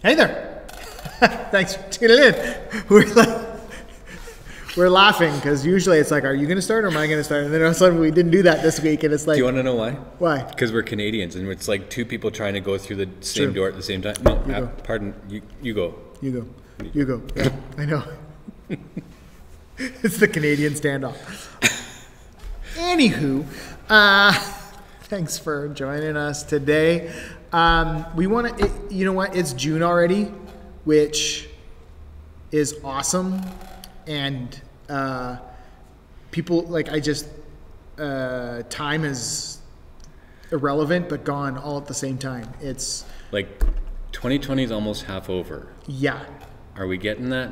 Hey there. Thanks for tuning in. We're laughing because usually it's like, are you going to start or am I going to start? And then all of a sudden we didn't do that this week, and it's like. Do you want to know why? Why? Because we're Canadians, and it's like two people trying to go through the same True. door at the same time. No, go. pardon. You go. You go. You go. Yeah, I know. It's the Canadian standoff. Anywho, thanks for joining us today. We want to, you know what? It's June already, which is awesome. And people, like, time is irrelevant, but gone all at the same time. It's like 2020 is almost half over. Yeah. Are we getting that?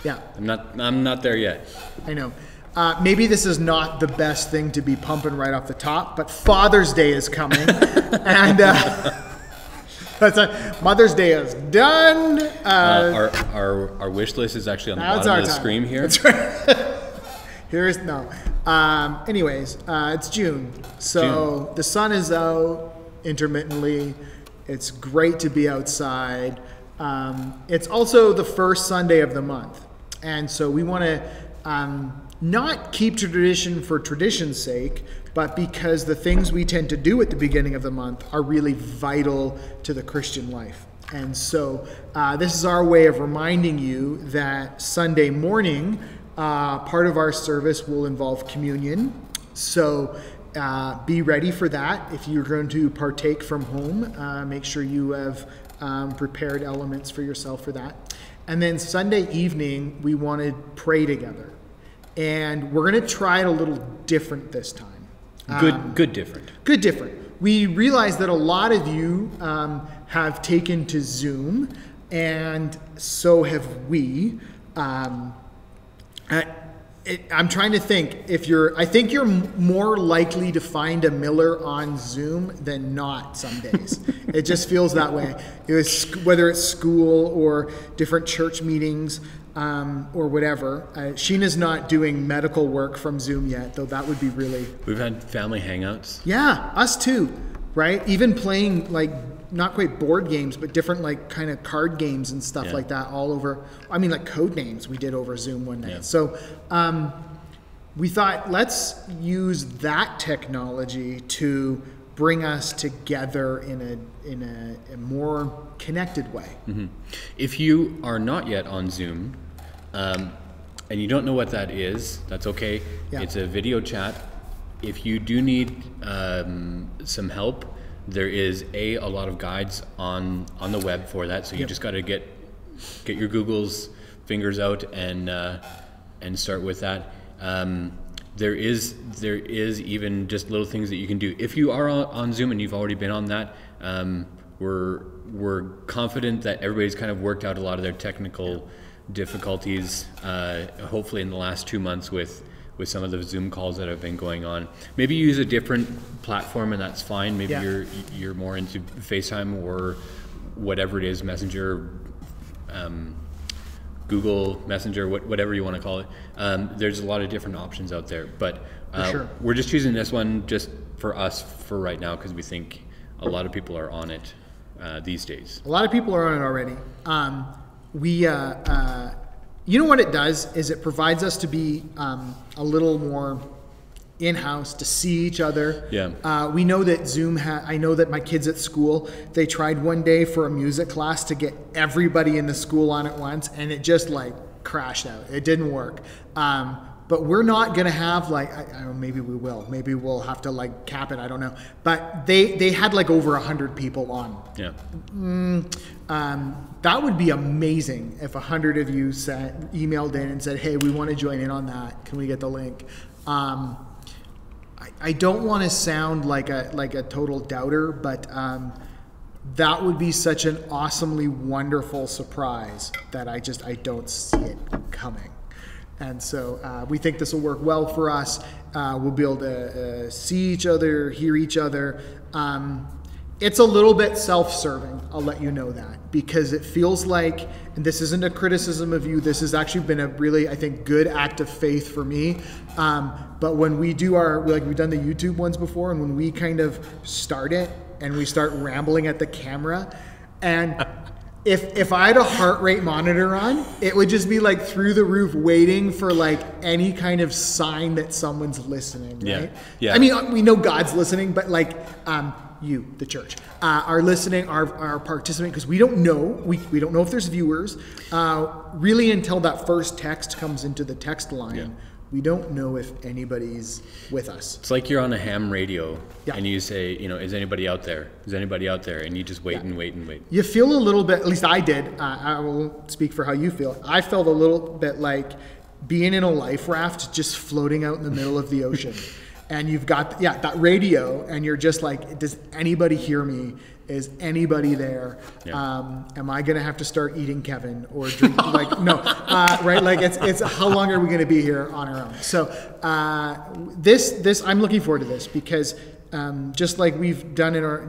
Yeah. I'm not there yet. I know. Maybe this is not the best thing to be pumping right off the top, but Father's Day is coming. And Mother's Day is done. Our wish list is actually on the bottom of the screen here. That's right. Anyways, it's June. So the sun is out intermittently. It's great to be outside. It's also the first Sunday of the month. And so we want to not keep tradition for tradition's sake, but because the things we tend to do at the beginning of the month are really vital to the Christian life. And so this is our way of reminding you that Sunday morning, part of our service will involve communion. So be ready for that. If you're going to partake from home, make sure you have prepared elements for yourself for that. And then Sunday evening, we want to pray together. And we're going to try it a little different this time. Good different. Good different. We realize that a lot of you have taken to Zoom, and so have we. I'm trying to think I think you're more likely to find a Miller on Zoom than not some days. It just feels that way. Whether it's school or different church meetings or whatever. Sheena's not doing medical work from Zoom yet, though that would be really. We've had family hangouts. Yeah, us too, right? Even playing like not quite board games, but different like kind of card games and stuff like that all over. I mean, like code names we did over Zoom one night. Yeah. So we thought let's use that technology to bring us together in a more connected way. Mm-hmm. If you are not yet on Zoom and you don't know what that is, that's okay. Yeah. It's a video chat. If you do need some help, there is a lot of guides on the web for that. So you just got to get your Google's fingers out and start with that. There is even just little things that you can do. If you are on Zoom and you've already been on that, we're confident that everybody's kind of worked out a lot of their technical difficulties, hopefully in the last 2 months with some of the Zoom calls that have been going on. Maybe you use a different platform and that's fine. Maybe you're more into FaceTime or whatever it is, Messenger, Google Messenger, whatever you want to call it. There's a lot of different options out there, but we're just choosing this one just for us for right now because we think a lot of people are on it these days. A lot of people are on it already. You know what it does is it provides us to be a little more in-house, to see each other. Yeah. We know that Zoom I know that my kids at school, they tried one day for a music class to get everybody in the school on at once, and it just like crashed out. It didn't work. But we're not going to have like, I don't know, maybe we will. Maybe we'll have to like cap it. I don't know. But they had like over 100 people on. Yeah. That would be amazing if 100 of you emailed in and said, hey, we want to join in on that. Can we get the link? I don't want to sound like a total doubter, but that would be such an awesomely wonderful surprise that I don't see it coming. And so we think this will work well for us. We'll be able to see each other, hear each other. It's a little bit self-serving, I'll let you know that, because it feels like, and this isn't a criticism of you, this has actually been a really, I think, good act of faith for me. But when we do we've done the YouTube ones before, and when we kind of start it and we start rambling at the camera, and if I had a heart rate monitor on, it would just be like through the roof, waiting for like any kind of sign that someone's listening, right? Yeah. I mean, we know God's listening, but like you, the church, are listening, are participating, because we don't know. We don't know if there's viewers really until that first text comes into the text line. Yeah. We don't know if anybody's with us. It's like you're on a ham radio Yeah. and you say, is anybody out there? Is anybody out there? And you just wait and wait and wait. You feel a little bit, at least I did, I won't speak for how you feel. I felt a little bit like being in a life raft, just floating out in the middle of the ocean. And you've got, that radio, and you're just like, does anybody hear me? Is anybody there? Yeah. Am I going to have to start eating Kevin or drink? Like, no, right? Like it's how long are we going to be here on our own? So this I'm looking forward to this, because just like we've done in our,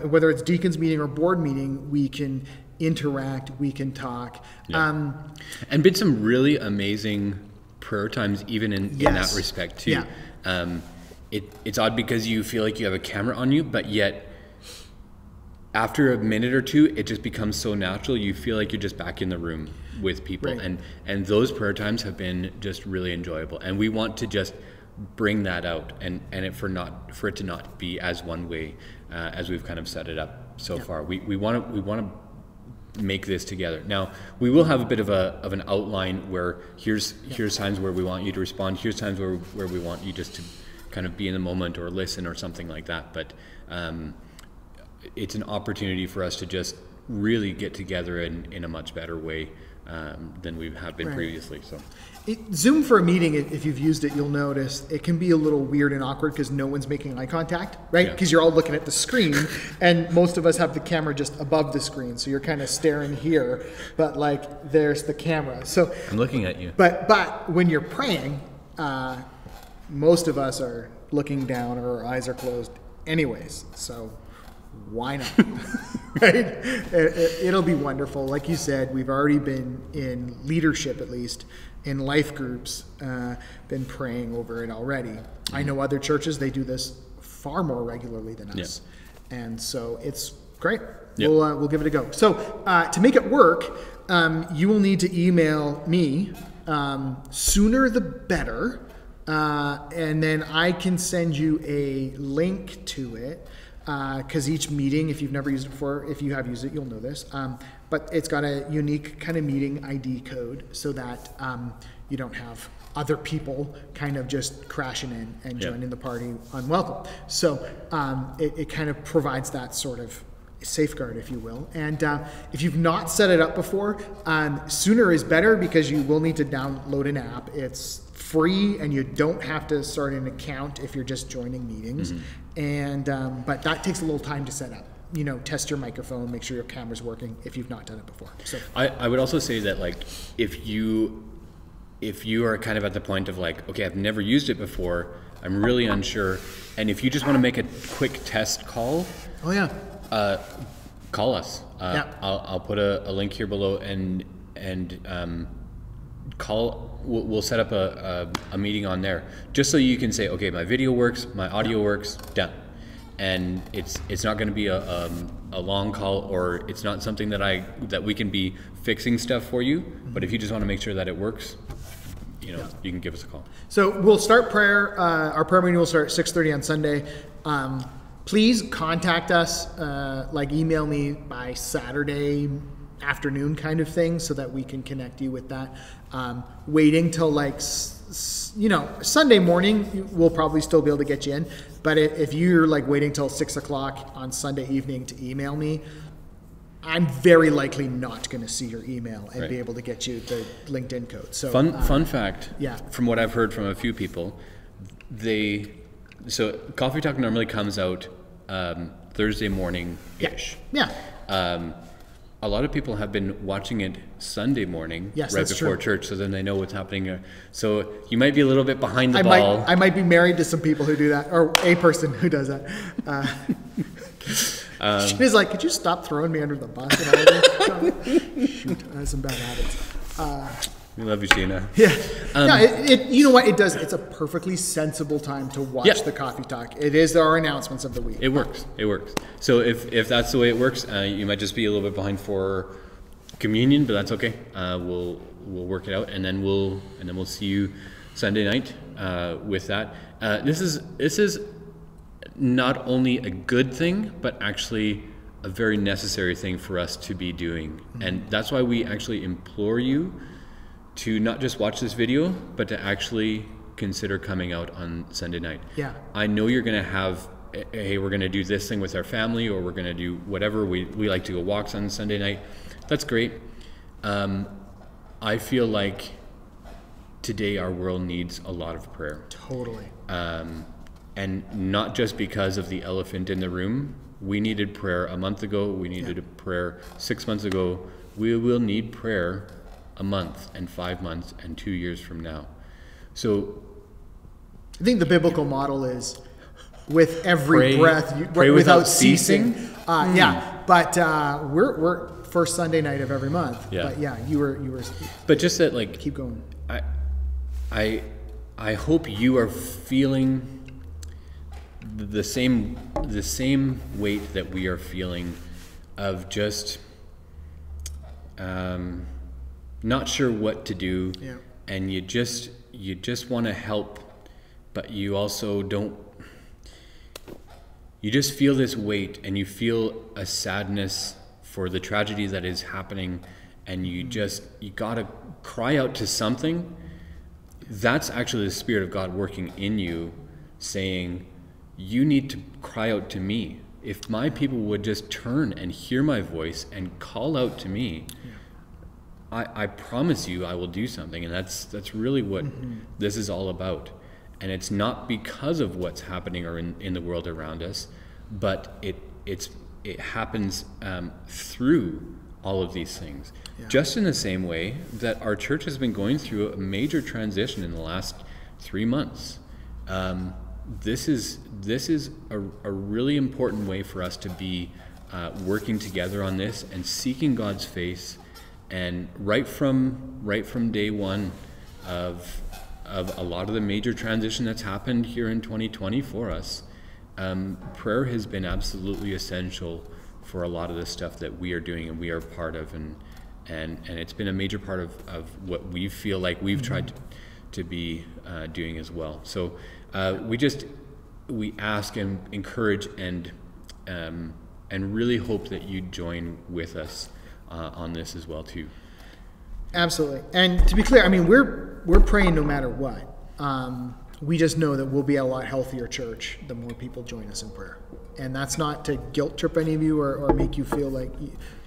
whether it's deacons meeting or board meeting, we can interact, we can talk. Yeah. And been some really amazing prayer times, even in that respect too. Yeah. It's odd because you feel like you have a camera on you, but yet after a minute or two, it just becomes so natural. You feel like you're just back in the room with people. Right. And those prayer times have been just really enjoyable. And we want to just bring that out and for it to not be as one way as we've kind of set it up so far. We want to make this together. Now, we will have a bit of an outline where here's times where we want you to respond. Here's times where we want you just to kind of be in the moment or listen or something like that. But it's an opportunity for us to just really get together in a much better way than we have been previously. So, Zoom for a meeting, if you've used it, you'll notice it can be a little weird and awkward because no one's making eye contact, right? Because you're all looking at the screen, and most of us have the camera just above the screen, so you're kind of staring here, but like there's the camera. So I'm looking at you. But when you're praying, most of us are looking down or our eyes are closed anyways. So why not? Right? It'll be wonderful. Like you said, we've already been in leadership, at least in life groups, been praying over it already. I know other churches, they do this far more regularly than us. Yeah. And so it's great. Yep. We'll give it a go. So to make it work, you will need to email me, sooner the better, and then I can send you a link to it. Because each meeting, if you've never used it before, if you have used it, you'll know this. But it's got a unique kind of meeting ID code so that you don't have other people kind of just crashing in and joining the party unwelcome. So it kind of provides that sort of safeguard, if you will. And if you've not set it up before, sooner is better, because you will need to download an app. It's free, and you don't have to start an account if you're just joining meetings. And but that takes a little time to set up. Test your microphone, make sure your camera's working if you've not done it before. So I would also say that, like, if you are kind of at the point of like, okay, I've never used it before, I'm really unsure, and if you just want to make a quick test call, call us. I'll put a link here below, and call. We'll set up a meeting on there, just so you can say, okay, my video works, my audio works, done. And it's not going to be a long call, or it's not something that we can be fixing stuff for you. But if you just want to make sure that it works, you can give us a call. So we'll start prayer. Our prayer meeting will start at 6:30 on Sunday. Please contact us, like email me by Saturday afternoon kind of thing, so that we can connect you with that. Waiting till like Sunday morning, we'll probably still be able to get you in, but if you're like waiting till 6 o'clock on Sunday evening to email me, I'm very likely not going to see your email and be able to get you the LinkedIn code. So fun fact, from what I've heard from a few people, so Coffee Talk normally comes out Thursday morning-ish. A lot of people have been watching it Sunday morning, right before church, so then they know what's happening. So you might be a little bit behind the ball. I might be married to some people who do that, or a person who does that. She's like, could you stop throwing me under the bus? And all that? Shoot, I have some bad habits. We love you, Sheena. Yeah. No, you know what? It does. It's a perfectly sensible time to watch the Coffee Talk. It is our announcements of the week. It works. It works. So if that's the way it works, you might just be a little bit behind for communion, but that's okay. We'll work it out, and then we'll see you Sunday night with that. This is not only a good thing, but actually a very necessary thing for us to be doing, and that's why we actually implore you to not just watch this video, but to actually consider coming out on Sunday night. Yeah. I know you're going to have, hey, we're going to do this thing with our family, or we're going to do whatever. We like to go walks on Sunday night. That's great. I feel like today our world needs a lot of prayer. Totally. And not just because of the elephant in the room. We needed prayer a month ago. We needed a prayer 6 months ago. We will need prayer a month and 5 months and 2 years from now. So I think the biblical model is with every breath, pray without ceasing. Yeah, but we're first Sunday night of every month. Yeah. But yeah, you were. But just that, like, keep going. I hope you are feeling the same weight that we are feeling of just not sure what to do, and you just want to help, but you also don't. You just feel this weight, and you feel a sadness for the tragedy that is happening, and you gotta cry out to something. That's actually the Spirit of God working in you, saying, you need to cry out to me. If my people would just turn and hear my voice and call out to me, I promise you I will do something. And that's really what this is all about. And it's not because of what's happening or in the world around us, but it happens through all of these things. Yeah. Just in the same way that our church has been going through a major transition in the last 3 months. This is a really important way for us to be working together on this and seeking God's face. And right from day one of a lot of the major transition that's happened here in 2020 for us, prayer has been absolutely essential for a lot of the stuff that we are doing and we are part of, and it's been a major part of what we feel like we've tried to be doing as well. So we ask and encourage and really hope that you join with us on this as well too. Absolutely. And to be clear, I mean, we're praying no matter what. We just know that we'll be a lot healthier church the more people join us in prayer. And that's not to guilt trip any of you or make you feel like,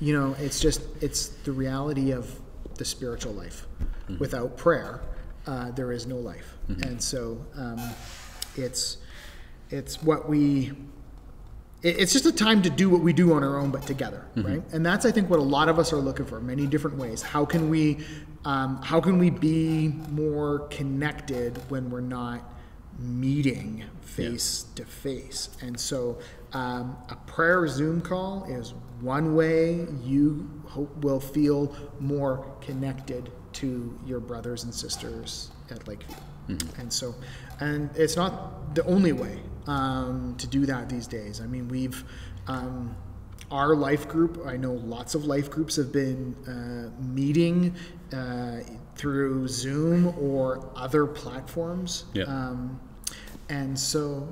it's the reality of the spiritual life. Mm-hmm. Without prayer, there is no life. Mm-hmm. And so it's just a time to do what we do on our own, but together, mm-hmm. right? And that's, I think, what a lot of us are looking for, many different ways. How can we be more connected when we're not meeting face to face? And so a prayer Zoom call is one way you will feel more connected to your brothers and sisters at Lakeview. Mm-hmm. And it's not the only way to do that these days. I mean, we've our life group, I know lots of life groups have been meeting through Zoom or other platforms. Yeah. And so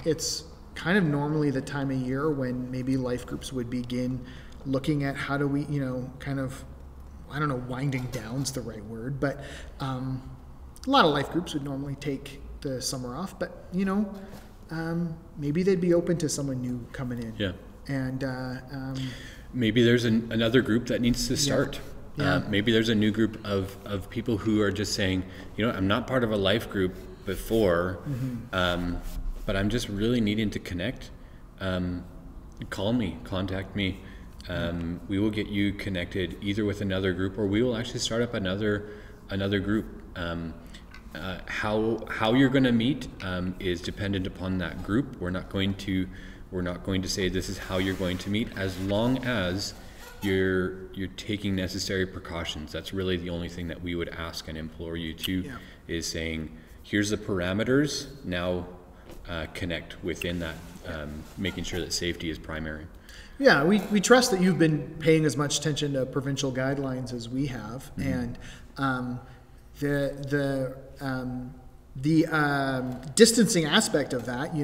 it's kind of normally the time of year when maybe life groups would begin looking at how do we, I don't know, winding down's the right word, but a lot of life groups would normally take the summer off, but maybe they'd be open to someone new coming in. Yeah. And maybe there's another group that needs to start. Yeah. Maybe there's a new group of people who are just saying, I'm not part of a life group before, mm-hmm. But I'm just really needing to connect. Call me, contact me. We will get you connected either with another group, or we will actually start up another group. How you're going to meet is dependent upon that group. We're not going to say this is how you're going to meet, as long as you're taking necessary precautions. That's really the only thing that we would ask and implore you to, is saying, here's the parameters, now connect within that, making sure that safety is primary. Yeah, we trust that you've been paying as much attention to provincial guidelines as we have, and the distancing aspect of that,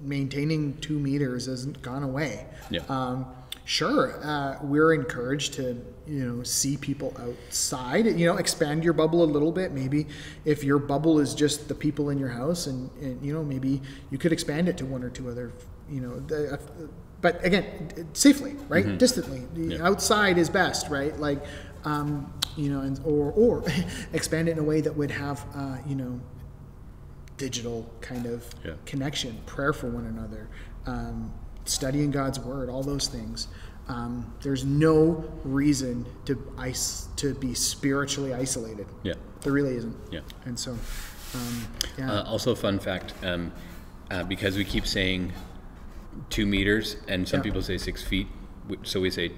maintaining 2 meters hasn't gone away. Yeah. Sure, we're encouraged to, see people outside, expand your bubble a little bit. Maybe if your bubble is just the people in your house and maybe you could expand it to 1 or 2 other, but again, safely, right? Distantly. Outside is best, right? Like, or expand it in a way that would have, digital kind of connection, prayer for one another, studying God's word, all those things. There's no reason to be spiritually isolated. Yeah, there really isn't. Yeah, and so also, fun fact, because we keep saying 2 meters, and some people say 6 feet, so we say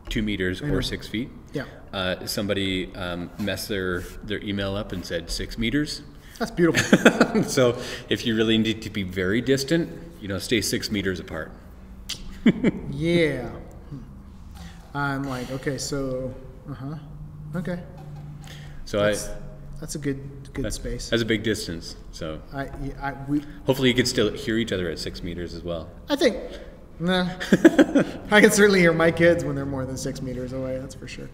2 meters or 6 feet. Yeah. Somebody messed their email up and said 6 meters. That's beautiful. So if you really need to be very distant, stay 6 meters apart. Yeah. I'm like, okay, so, okay. So that's a good space. That's a big distance. So we hopefully you could still hear each other at 6 meters as well. I think, I can certainly hear my kids when they're more than 6 meters away. That's for sure.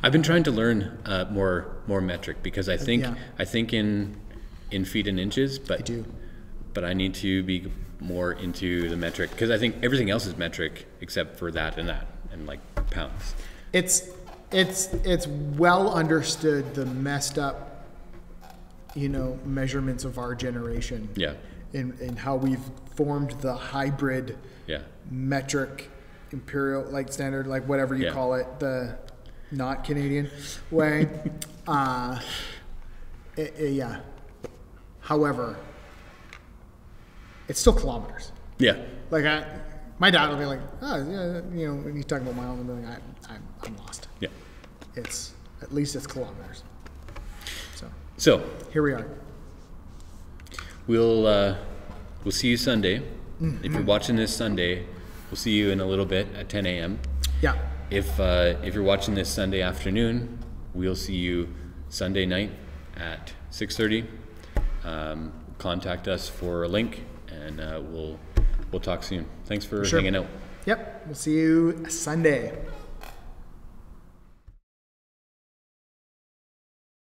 I've been trying to learn more metric, because I think in feet and inches, but I do. But I need to be more into the metric, because I think everything else is metric except for that and like pounds. It's well understood, the messed up, measurements of our generation. Yeah. In how we've formed the hybrid metric imperial, like standard, like whatever you call it, the not Canadian way. However, it's still kilometers. Yeah. Like my dad will be like, when he's talking about miles, I'm like, I'm lost. Yeah. At least it's kilometers. So here we are. We'll see you Sunday. Mm-hmm. If you're watching this Sunday, we'll see you in a little bit at 10 a.m. Yeah. If you're watching this Sunday afternoon, we'll see you Sunday night at 6:30. Contact us for a link, and we'll talk soon. Thanks for hanging out. Yep. We'll see you Sunday.